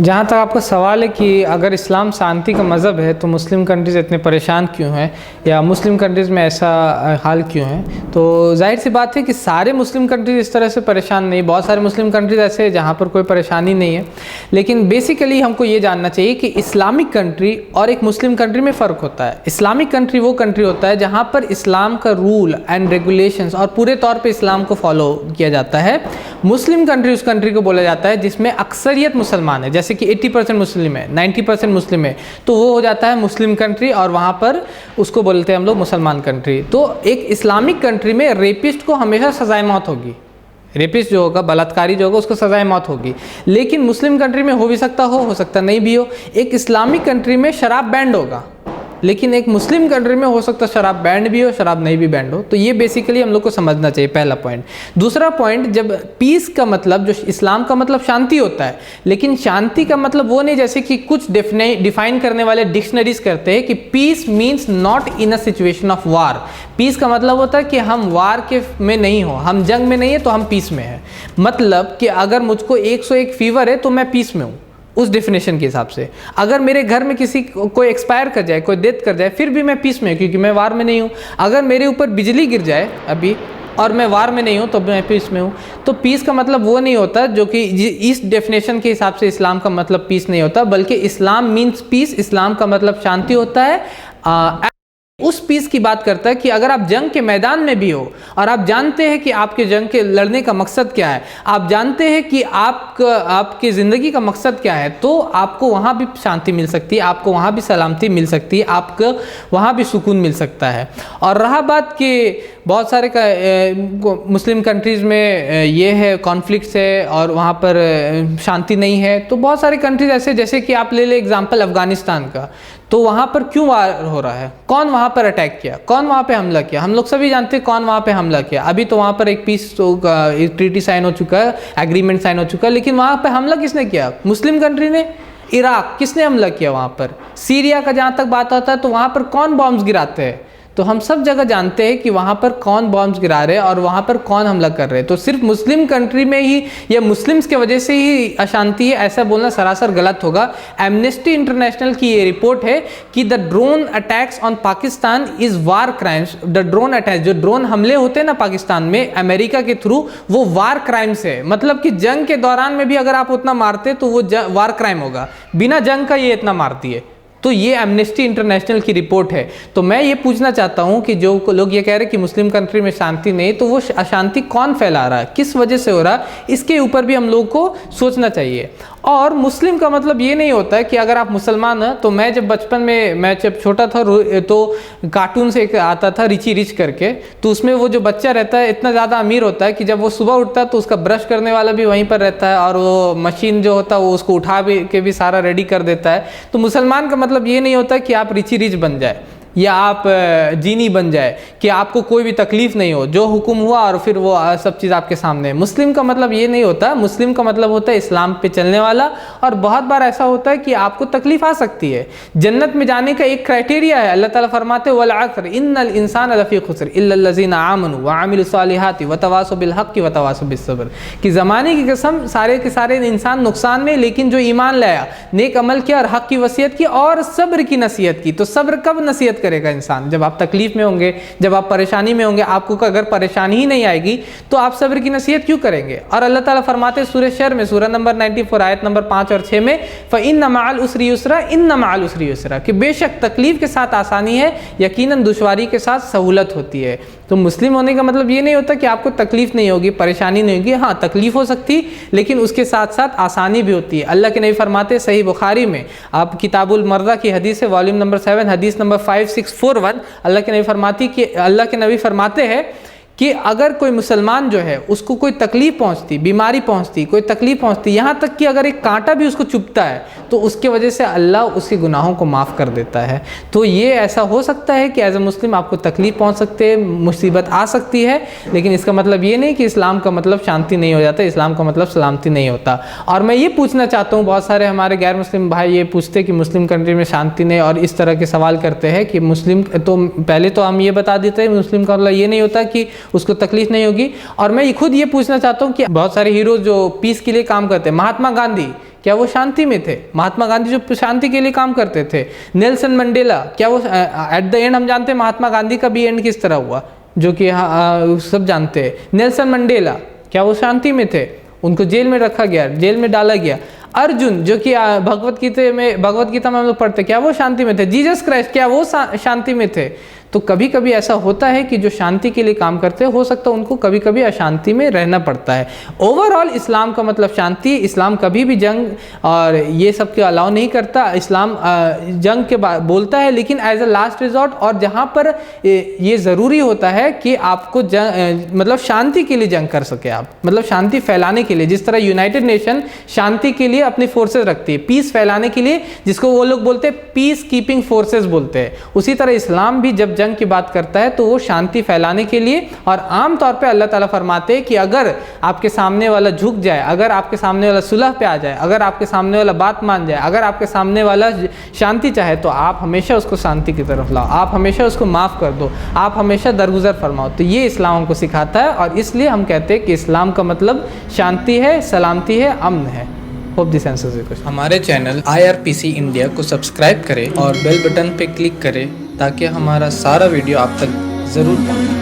जहाँ तक आपका सवाल है कि अगर इस्लाम शांति का मज़हब है तो मुस्लिम कंट्रीज़ इतने परेशान क्यों हैं या मुस्लिम कंट्रीज़ में ऐसा हाल क्यों है, तो जाहिर सी बात है कि सारे मुस्लिम कंट्रीज़ इस तरह से परेशान नहीं, बहुत सारे मुस्लिम कंट्रीज़ ऐसे हैं जहाँ पर कोई परेशानी नहीं है। लेकिन बेसिकली हमको ये जानना चाहिए कि इस्लामिक कंट्री और एक मुस्लिम कंट्री में फ़र्क होता है। इस्लामिक कंट्री वो कंट्री होता है जहाँ पर इस्लाम का रूल एंड रेगुलेशंस और पूरे तौर पर इस्लाम को फॉलो किया जाता है। मुस्लिम कंट्री उस कंट्री को बोला जाता है जिसमें अक्सरियत मुसलमान है, जैसे कि 80% मुस्लिम है, 90% मुस्लिम है, तो वो हो जाता है मुस्लिम कंट्री और वहाँ पर उसको बोलते हैं हम लोग मुसलमान कंट्री। तो एक इस्लामिक कंट्री में रेपिस्ट को हमेशा सजाए मौत होगी, रेपिस्ट जो होगा, बलात्कारी जो होगा, उसको सजाए मौत होगी। लेकिन मुस्लिम कंट्री में हो भी सकता हो सकता नहीं भी हो। एक इस्लामिक कंट्री में शराब बैंड होगा, लेकिन एक मुस्लिम कंट्री में हो सकता है शराब बैंड भी हो, शराब नहीं भी बैंड हो। तो ये बेसिकली हम लोग को समझना चाहिए, पहला पॉइंट। दूसरा पॉइंट, जब पीस का मतलब, जो इस्लाम का मतलब शांति होता है, लेकिन शांति का मतलब वो नहीं जैसे कि कुछ डिफाइन करने वाले डिक्शनरीज करते हैं कि peace means not in a situation of war. Peace का मतलब होता है कि हम वार के में नहीं हो, हम जंग में नहीं है तो हम पीस में है। मतलब कि अगर मुझको 101 फीवर है तो मैं पीस में हूँ, उस डेफिनेशन के हिसाब से। अगर मेरे घर में किसी कोई एक्सपायर कर जाए, कोई डेथ कर जाए, फिर भी मैं पीस में हूँ क्योंकि मैं वार में नहीं हूँ। अगर मेरे ऊपर बिजली गिर जाए अभी और मैं वार में नहीं हूँ तो मैं पीस में हूँ। तो पीस का मतलब वो नहीं होता जो कि इस डेफिनेशन के हिसाब से इस्लाम का मतलब पीस नहीं होता, बल्कि इस्लाम मीन्स पीस, इस्लाम का मतलब शांति होता है। उस पीस की बात करता है कि अगर आप जंग के मैदान में भी हो और आप जानते हैं कि आपके जंग के लड़ने का मकसद क्या है, आप जानते हैं कि आपकी ज़िंदगी का मकसद क्या है, तो आपको वहाँ भी शांति मिल सकती है, आपको वहाँ भी सलामती मिल सकती है, आपको वहाँ भी सुकून मिल सकता है। और रहा बात कि बहुत सारे मुस्लिम कंट्रीज़ में ये है, कॉन्फ्लिक्ट्स है और वहाँ पर शांति नहीं है, तो बहुत सारे कंट्रीज़ ऐसे, जैसे कि आप ले ले एग्जाम्पल अफ़गानिस्तान का, तो वहाँ पर क्यों वार हो रहा है, कौन वहाँ पर अटैक किया, कौन वहाँ पे हमला किया, हम लोग सभी जानते हैं कौन वहाँ पे हमला किया। अभी तो वहाँ पर एक पीस ट्रीटी साइन हो चुका है, एग्रीमेंट साइन हो चुका है, लेकिन वहाँ पे हमला किसने किया, मुस्लिम कंट्री ने। इराक किसने हमला किया वहाँ पर। सीरिया का जहाँ तक बात आता है तो वहाँ पर कौन बॉम्ब्स गिराते हैं, तो हम सब जगह जानते हैं कि वहाँ पर कौन बॉम्ब्स गिरा रहे हैं और वहाँ पर कौन हमला कर रहे हैं। तो सिर्फ मुस्लिम कंट्री में ही या मुस्लिम्स के वजह से ही अशांति है, ऐसा बोलना सरासर गलत होगा। एमनेस्टी इंटरनेशनल की ये रिपोर्ट है कि the drone attacks on Pakistan is war crimes. The drone attack, जो ड्रोन हमले होते हैं ना पाकिस्तान में अमेरिका के थ्रू, वो वार क्राइम्स है। मतलब कि जंग के दौरान में भी अगर आप उतना मारते तो वो वार क्राइम होगा, बिना जंग का ये इतना मारती है। तो ये एमनेस्टी इंटरनेशनल की रिपोर्ट है। तो मैं ये पूछना चाहता हूँ कि जो लोग ये कह रहे हैं कि मुस्लिम कंट्री में शांति नहीं, तो वो अशांति कौन फैला रहा है, किस वजह से हो रहा है, इसके ऊपर भी हम लोग को सोचना चाहिए। और मुस्लिम का मतलब ये नहीं होता है कि अगर आप मुसलमान हैं, तो मैं जब बचपन में, मैं जब छोटा था तो कार्टून से एक आता था रिची रिच करके, तो उसमें वो जो बच्चा रहता है इतना ज़्यादा अमीर होता है कि जब वो सुबह उठता है तो उसका ब्रश करने वाला भी वहीं पर रहता है और वो मशीन जो होता है वो उसको उठा के भी सारा रेडी कर देता है। तो मुसलमान का मतलब ये नहीं होता कि आप रिची रिच बन जाए या आप जीनी बन जाए, कि आपको कोई भी तकलीफ नहीं हो, जो हुक्म हुआ और फिर वो सब चीज़ आपके सामने है। मुस्लिम का मतलब ये नहीं होता। मुस्लिम का मतलब होता है इस्लाम पे चलने वाला। और बहुत बार ऐसा होता है कि आपको तकलीफ आ सकती है। जन्नत में जाने का एक क्राइटेरिया है, अल्लाह ताला फरमाते वल अस्र इन्नल इंसान लफी खुस्र इल्लल लज़ीना आमनु व अमिलुस सालिहाति व तवासौ बिल हक़्क़ि व तवासौ बिस सब्र। कि ज़माने की कसम सारे के सारे इंसान नुकसान में, लेकिन जो ईमान लाया, नेक अमल किया और हक़ की वसीयत की और सब्र की नसीहत की। तो सब्र कब नसीहत करेगा इंसान, जब आप तकलीफ में होंगे, जब आप परेशानी में होंगे। आपको अगर परेशानी ही नहीं आएगी तो आप सब्र की नसीहत क्यों करेंगे। और अल्लाह ताला फरमाते सूरह शर में, सूरह नंबर 94 आयत नंबर 5 और 6 में, फ़इन्न मअल उसरि युस्रा इन्न मअल उसरि युस्रा, कि बेशक तकलीफ के साथ आसानी है, यकीनन दुश्वारी के साथ सहूलत होती है। तो मुस्लिम होने का मतलब ये नहीं होता कि आपको तकलीफ नहीं होगी, परेशानी नहीं होगी। हाँ, तकलीफ हो सकती, लेकिन उसके साथ साथ आसानी भी होती है। अल्लाह के नबी फरमाते, सही बुखारी में, आप किताबुल मर्दा की हदीस है, वॉल्यूम नंबर 7 हदीस नंबर 5641, अल्लाह के नबी फरमाते हैं कि अगर कोई मुसलमान जो है उसको कोई तकलीफ पहुंचती, बीमारी पहुंचती, कोई तकलीफ पहुंचती, यहाँ तक कि अगर एक कांटा भी उसको चुभता है, तो उसके वजह से अल्लाह उसके गुनाहों को माफ़ कर देता है। तो ये ऐसा हो सकता है कि एज ए मुस्लिम आपको तकलीफ पहुंच सकते है, मुसीबत आ सकती है, लेकिन इसका मतलब ये नहीं कि इस्लाम का मतलब शांति नहीं हो जाता, इस्लाम का मतलब सलामती नहीं होता। और मैं ये पूछना चाहता हूँ, बहुत सारे हमारे गैर मुस्लिम भाई ये पूछते कि मुस्लिम कंट्री में शांति नहीं, और इस तरह के सवाल करते हैं कि मुस्लिम, तो पहले तो हम ये बता देते हैं मुस्लिम का मतलब ये नहीं होता कि उसको तकलीफ नहीं होगी। और मैं खुद ये पूछना चाहता हूँ कि बहुत सारे हीरो जो पीस के लिए काम करते हैं, महात्मा गांधी क्या वो शांति में थे? महात्मा गांधी जो शांति के लिए काम करते थे। नेल्सन मंडेला, क्या वो एट द एंड हम जानते हैं महात्मा गांधी का भी एंड किस तरह हुआ, जो कि सब जानते हैं। नेल्सन मंडेला क्या वो शांति में थे? उनको जेल में रखा गया, जेल में डाला गया। अर्जुन जो कि भगवत गीता में हम लोग पढ़ते, क्या वो शांति में थे? जीसस क्राइस्ट क्या वो शांति में थे? तो कभी कभी ऐसा होता है कि जो शांति के लिए काम करते हैं, हो सकता है उनको कभी कभी अशांति में रहना पड़ता है। ओवरऑल इस्लाम का मतलब शांति। इस्लाम कभी भी जंग और ये सब के अलाउ नहीं करता। इस्लाम जंग के बाद बोलता है, लेकिन एज अ लास्ट रिजॉर्ट, और जहाँ पर ये ज़रूरी होता है कि आपको मतलब शांति के लिए जंग कर सके आप, मतलब शांति फैलाने के लिए। जिस तरह यूनाइटेड नेशन शांति के लिए अपनी फोर्सेज रखती है, पीस फैलाने के लिए, जिसको वो लोग बोलते हैं पीस कीपिंग फोर्सेज बोलते हैं, उसी तरह इस्लाम भी जब जंग की बात करता है तो वो शांति फैलाने के लिए। और आम तौर पे अल्लाह ताला फरमाते हैं कि अगर आपके सामने वाला झुक जाए, अगर आपके सामने वाला सुलह पे आ जाए, अगर आपके सामने वाला बात मान जाए, अगर आपके सामने वाला शांति चाहे, तो आप हमेशा उसको शांति की तरफ लाओ, आप हमेशा उसको माफ़ कर दो, आप हमेशा दरगुजर फरमाओ। तो ये इस्लाम हमको सिखाता है, और इसलिए हम कहते हैं कि इस्लाम का मतलब शांति है, सलामती है, अमन है। Hope this answers your question. हमारे चैनल IRPC इंडिया को सब्सक्राइब करें और बेल बटन पे क्लिक करें ताकि हमारा सारा वीडियो आप तक ज़रूर पहुंचे।